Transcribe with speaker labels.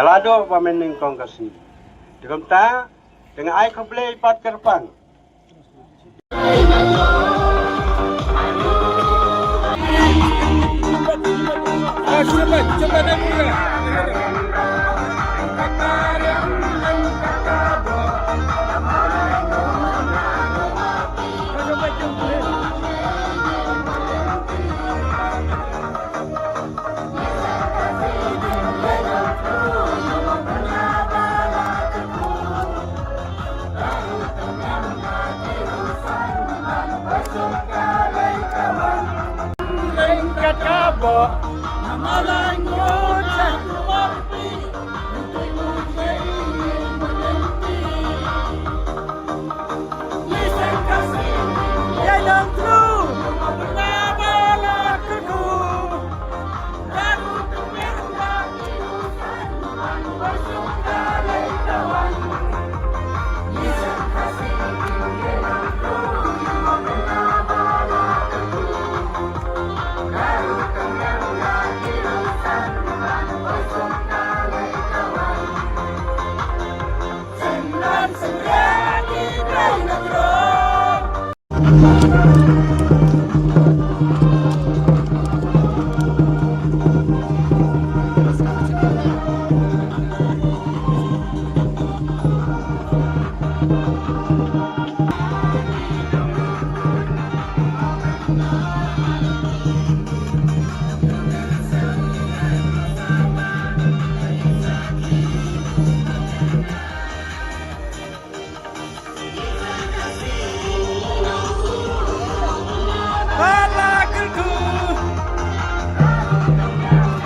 Speaker 1: Kalau ada pemain ningkong ke sini. Dengan ta, dengan ai kau play pat ke depan.
Speaker 2: Cepat dah mula. Lengkat kabok, amalan ngoceh warpi, untuk mungkin berhenti. Listen kasih, yang true, benar-benar keku. Dan untuk merah, bersuka kawan. Listen kasih, yang true, benar-benar keku. Senang di negeri.